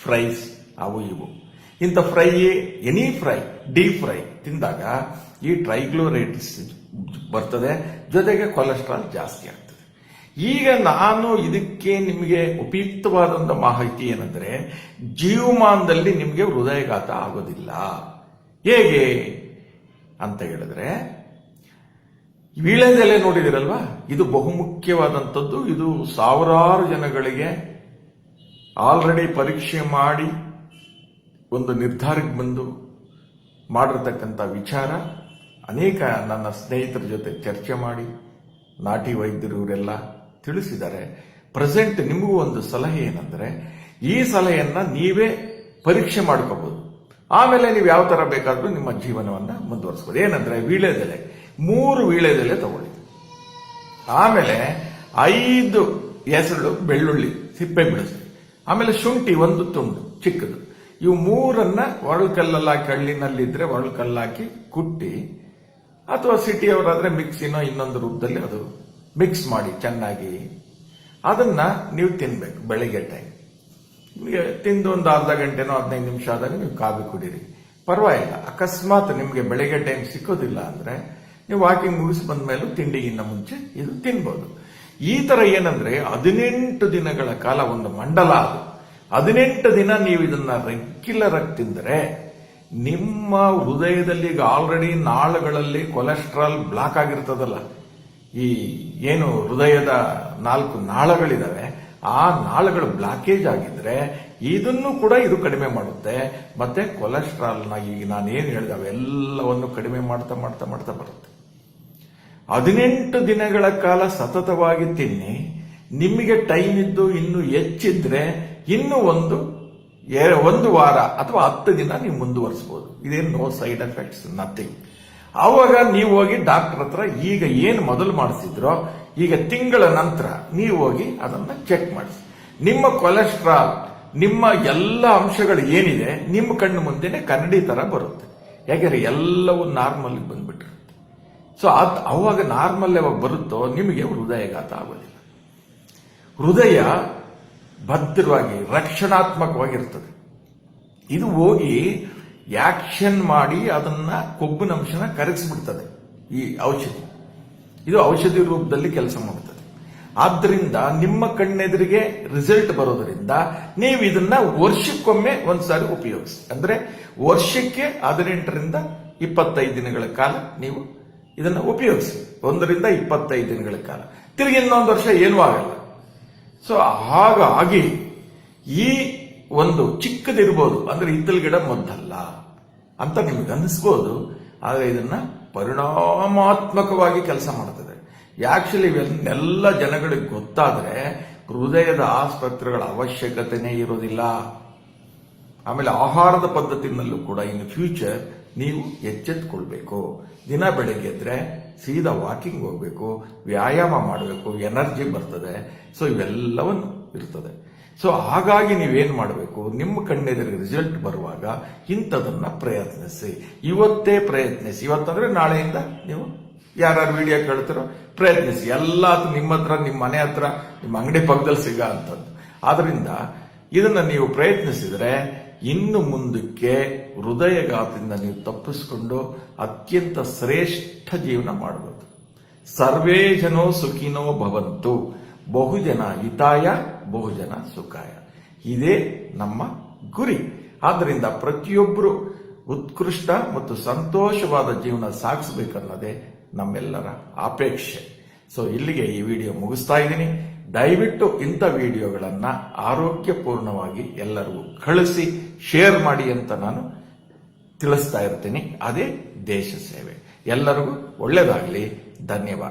Fries ಅವು ಇವು. ಇಂಥ fry, any fry, deep fry ತಿಂದಾಗ ಈ ಟ್ರೈಗ್ಲೋರೇಟಿಸ್ ಬರ್ತದೆ, ಜೊತೆಗೆ ಕೊಲೆಸ್ಟ್ರಾಲ್ ಜಾಸ್ತಿ ಆಗ್ತದೆ. ಈಗ ನಾನು ಇದಕ್ಕೆ ನಿಮಗೆ ಉಪಯುಕ್ತವಾದಂಥ ಮಾಹಿತಿ ಏನಂದ್ರೆ, ಜೀವಮಾನದಲ್ಲಿ ನಿಮಗೆ ಹೃದಯಘಾತ ಆಗೋದಿಲ್ಲ. ಹೇಗೆ ಅಂತ ಹೇಳಿದ್ರೆ, ವೀಳ್ಯದೆಲೆ ನೋಡಿದಿರಲ್ವಾ, ಇದು ಬಹುಮುಖ್ಯವಾದಂಥದ್ದು. ಇದು ಸಾವಿರಾರು ಜನಗಳಿಗೆ ಆಲ್ರೆಡಿ ಪರೀಕ್ಷೆ ಮಾಡಿ ಒಂದು ನಿರ್ಧಾರಕ್ಕೆ ಬಂದು ಮಾಡಿರ್ತಕ್ಕಂಥ ವಿಚಾರ. ಅನೇಕ ನನ್ನ ಸ್ನೇಹಿತರ ಜೊತೆ ಚರ್ಚೆ ಮಾಡಿ ನಾಟಿ ವೈದ್ಯರು ಇವರೆಲ್ಲ ತಿಳಿಸಿದ್ದಾರೆ. ಪ್ರೆಸೆಂಟ್ ನಿಮಗೂ ಒಂದು ಸಲಹೆ ಏನಂದ್ರೆ, ಈ ಸಲಹೆಯನ್ನ ನೀವೇ ಪರೀಕ್ಷೆ ಮಾಡ್ಕೋಬಹುದು. ಆಮೇಲೆ ನೀವು ಯಾವ ತರ ಬೇಕಾದ್ರೂ ನಿಮ್ಮ ಜೀವನವನ್ನ ಮುಂದುವರಿಸಬಹುದು. ಏನಂದ್ರೆ, ವೀಳ್ಯದೆಲೆ 3 ವೀಳ್ಯದೆಲೆ ತಗೊಳ್ಳಿ. ಆಮೇಲೆ 5 ಎಸಳು ಬೆಳ್ಳುಳ್ಳಿ ಸಿಪ್ಪೆ ಬಿಡಿಸಿ. ಆಮೇಲೆ ಶುಂಠಿ 1 ತುಂಡು ಚಿಕ್ಕದು. ಇವು 3 ಒರಳುಕಲ್ಲಲ್ಲಿ ಹಳ್ಳಿನಲ್ಲಿದ್ರೆ ಒರಳುಕಲ್ಲಾಕಿ ಕುಟ್ಟಿ, ಅಥವಾ ಸಿಟಿಯವರಾದ್ರೆ ಮಿಕ್ಸಿನೋ ಇನ್ನೊಂದು ರೂಪದಲ್ಲಿ ಅದು ಮಿಕ್ಸ್ ಮಾಡಿ ಚೆನ್ನಾಗಿ ಅದನ್ನ ನೀವು ತಿನ್ಬೇಕು ಬೆಳಿಗ್ಗೆ ಟೈಮ್. ನಿಮಗೆ ತಿಂದು ಒಂದು ಅರ್ಧ ಗಂಟೆನೋ 15 ನಿಮಿಷ ಆದಾಗ ನೀವು ಕಾಫಿ ಕುಡೀರಿ, ಪರವಾಗಿಲ್ಲ. ಅಕಸ್ಮಾತ್ ನಿಮಗೆ ಬೆಳಿಗ್ಗೆ ಟೈಮ್ ಸಿಕ್ಕೋದಿಲ್ಲ ಅಂದ್ರೆ ನೀವು ವಾಕಿಂಗ್ ಮುಗಿಸಿ ಬಂದ ಮೇಲೂ ತಿಂಡಿಗಿನ್ನ ಮುಂಚೆ ಇದು ತಿನ್ಬೋದು. ಈ ತರ ಏನಂದ್ರೆ 18 ದಿನಗಳ ಕಾಲ ಒಂದು ಮಂಡಲ ಅದು. 18 ದಿನ ನೀವು ಇದನ್ನ ರೆಗ್ಯುಲರ್ ಆಗಿ ತಿಂದರೆ ನಿಮ್ಮ ಹೃದಯದಲ್ಲಿ ಈಗ ಆಲ್ರೆಡಿ ನಾಳಗಳಲ್ಲಿ ಕೊಲೆಸ್ಟ್ರಾಲ್ ಬ್ಲಾಕ್ ಆಗಿರ್ತದಲ್ಲ, ಈ ಏನು ಹೃದಯದ 4 ನಾಳಗಳಿದಾವೆ, ಆ ನಾಳಗಳು ಬ್ಲಾಕೇಜ್ ಆಗಿದ್ರೆ ಇದನ್ನು ಕೂಡ ಇದು ಕಡಿಮೆ ಮಾಡುತ್ತೆ. ಮತ್ತೆ ಕೊಲೆಸ್ಟ್ರಾಲ್ನ ಈಗ ನಾನೇನು ಹೇಳಿದೆ ಅವೆಲ್ಲವನ್ನು ಕಡಿಮೆ ಮಾಡ್ತಾ ಮಾಡ್ತಾ ಮಾಡ್ತಾ ಬರುತ್ತೆ. 18 ದಿನಗಳ ಕಾಲ ಸತತವಾಗಿ ತಿನ್ನಿ. ನಿಮಗೆ ಟೈಮ್ ಇದ್ದು ಇನ್ನು ಹೆಚ್ಚಿದ್ರೆ ಇನ್ನು ಒಂದು ವಾರ ಅಥವಾ 10 ದಿನ ನೀವು ಮುಂದುವರಿಸಬಹುದು. ಇದೇನು ನೋ ಸೈಡ್ ಎಫೆಕ್ಟ್ಸ್, ನಥಿಂಗ್. ಆವಾಗ ನೀವು ಹೋಗಿ ಡಾಕ್ಟರ್ ಹತ್ರ ಈಗ ಏನು ಮೊದಲು ಮಾಡಿಸಿದ್ರೋ ಈಗ ತಿಂಗಳ ನಂತರ ನೀವು ಹೋಗಿ ಅದನ್ನ ಚೆಕ್ ಮಾಡಿಸಿ. ನಿಮ್ಮ ಕೊಲೆಸ್ಟ್ರಾಲ್, ನಿಮ್ಮ ಎಲ್ಲ ಅಂಶಗಳು ಏನಿದೆ ನಿಮ್ಮ ಕಣ್ಣು ಮುಂದೆನೆ ಕನ್ನಡಿ ತರ ಬರುತ್ತೆ. ಯಾಕೆಂದ್ರೆ ಎಲ್ಲವೂ ನಾರ್ಮಲ್ ಬಂದ್ಬಿಟ್ಟಿರುತ್ತೆ. ಸೊ ಅವಾಗ ನಾರ್ಮಲ್ ಯಾವಾಗ ಬರುತ್ತೋ ನಿಮಗೆ ಹೃದಯಘಾತ ಆಗೋದಿಲ್ಲ. ಹೃದಯ ಭದ್ರವಾಗಿ ರಕ್ಷಣಾತ್ಮಕವಾಗಿರ್ತದೆ. ಇದು ಹೋಗಿ ಆಕ್ಷನ್ ಮಾಡಿ ಅದನ್ನ ಕೊಬ್ಬಿನಂಶನ ಕರಗಿಸ್ಬಿಡ್ತದೆ. ಈ ಔಷಧಿ ಇದು ಔಷಧಿ ರೂಪದಲ್ಲಿ ಕೆಲಸ ಮಾಡುತ್ತದೆ. ಆದ್ರಿಂದ ನಿಮ್ಮ ಕಣ್ಣೆದುರಿಗೆ ರಿಸಲ್ಟ್ ಬರೋದ್ರಿಂದ ನೀವು ಇದನ್ನ ವರ್ಷಕ್ಕೊಮ್ಮೆ ಒಂದ್ಸಾರಿ ಉಪಯೋಗಿಸಿ. ಅಂದ್ರೆ ವರ್ಷಕ್ಕೆ 18ರಿಂದ 25 ದಿನಗಳ ಕಾಲ ನೀವು ಇದನ್ನ ಉಪಯೋಗಿಸಿ. 1ರಿಂದ 25 ದಿನಗಳ ಕಾಲ. ತಿರುಗಿ ಇನ್ನೊಂದು ವರ್ಷ ಏನೂ ಆಗಲ್ಲ. ಸೊ ಹಾಗಾಗಿ ಈ ಒಂದು ಚಿಕ್ಕದಿರ್ಬೋದು, ಅಂದ್ರೆ ಹಿತ್ತಲ ಗಿಡ ಮೊದ್ದಲ್ಲ ಅಂತ ನಿಮಗೆ ಅನಿಸ್ಬೋದು. ಆದ್ರೆ ಇದನ್ನ ಪರಿಣಾಮಾತ್ಮಕವಾಗಿ ಕೆಲಸ ಮಾಡ್ತದೆ. ಆಕ್ಚುಲಿ ಎಲ್ಲ ಜನಗಳಿಗೆ ಗೊತ್ತಾದ್ರೆ ಹೃದಯದ ಆಸ್ಪತ್ರೆಗಳ ಅವಶ್ಯಕತೆನೇ ಇರೋದಿಲ್ಲ. ಆಮೇಲೆ ಆಹಾರದ ಪದ್ಧತಿನಲ್ಲೂ ಕೂಡ ಇನ್ ಫ್ಯೂಚರ್ ನೀವು ಎಚ್ಚೆತ್ತುಕೊಳ್ಬೇಕು. ದಿನ ಬೆಳಗ್ಗೆ ಎದ್ರೆ ಸೀದಾ ವಾಕಿಂಗ್ ಹೋಗ್ಬೇಕು, ವ್ಯಾಯಾಮ ಮಾಡಬೇಕು, ಎನರ್ಜಿ ಬರ್ತದೆ. ಸೊ ಇವೆಲ್ಲವನ್ನು ಇರ್ತದೆ. ಸೊ ಹಾಗಾಗಿ ನೀವೇನ್ ಮಾಡಬೇಕು, ನಿಮ್ಮ ಕಣ್ಣೆದುರಿಗೆ ರಿಸಲ್ಟ್ ಬರುವಾಗ ಇಂಥದನ್ನ ಪ್ರಯತ್ನಿಸಿ. ಇವತ್ತೇ ಪ್ರಯತ್ನಿಸಿ. ಇವತ್ತಂದ್ರೆ ನಾಳೆಯಿಂದ ನೀವು ಯಾರು ವಿಡಿಯೋ ಕೇಳ್ತಿರೋ ಪ್ರಯತ್ನಿಸಿ. ಎಲ್ಲ ನಿಮ್ಮ ಹತ್ರ, ನಿಮ್ಮ ಮನೆ ಹತ್ರ, ನಿಮ್ಮ ಅಂಗಡಿ ಪಕ್ಕದಲ್ಲಿ ಸಿಗ ಅಂತದ್ದು. ಆದ್ರಿಂದ ಇದನ್ನ ನೀವು ಪ್ರಯತ್ನಿಸಿದ್ರೆ ಇನ್ನು ಮುಂದಕ್ಕೆ ಹೃದಯಘಾತದಿಂದ ನೀವು ತಪ್ಪಿಸಿಕೊಂಡು ಅತ್ಯಂತ ಶ್ರೇಷ್ಠ ಜೀವನ ಮಾಡಬಹುದು. ಸರ್ವೇ ಜನೋ ಸುಖಿನೋ ಭವಂತು, ಬಹುಜನ ಹಿತಾಯ ಬಹುಜನ ಸುಖಾಯ. ಇದೇ ನಮ್ಮ ಗುರಿ. ಆದ್ದರಿಂದ ಪ್ರತಿಯೊಬ್ಬರು ಉತ್ಕೃಷ್ಟ ಮತ್ತು ಸಂತೋಷವಾದ ಜೀವನ ಸಾಗಿಸಬೇಕನ್ನೋದೇ ನಮ್ಮೆಲ್ಲರ ಅಪೇಕ್ಷೆ. ಸೊ ಇಲ್ಲಿಗೆ ಈ ವಿಡಿಯೋ ಮುಗಿಸ್ತಾ ಇದ್ದೀನಿ. ದಯವಿಟ್ಟು ಇಂಥ ವಿಡಿಯೋಗಳನ್ನ ಆರೋಗ್ಯಪೂರ್ಣವಾಗಿ ಎಲ್ಲರಿಗೂ ಕಳಿಸಿ ಶೇರ್ ಮಾಡಿ ಅಂತ ನಾನು ತಿಳಿಸ್ತಾ ಇರ್ತೀನಿ. ಅದೇ ದೇಶ ಸೇವೆ. ಎಲ್ಲರಿಗೂ ಒಳ್ಳೆಯದಾಗಲಿ. ಧನ್ಯವಾದ.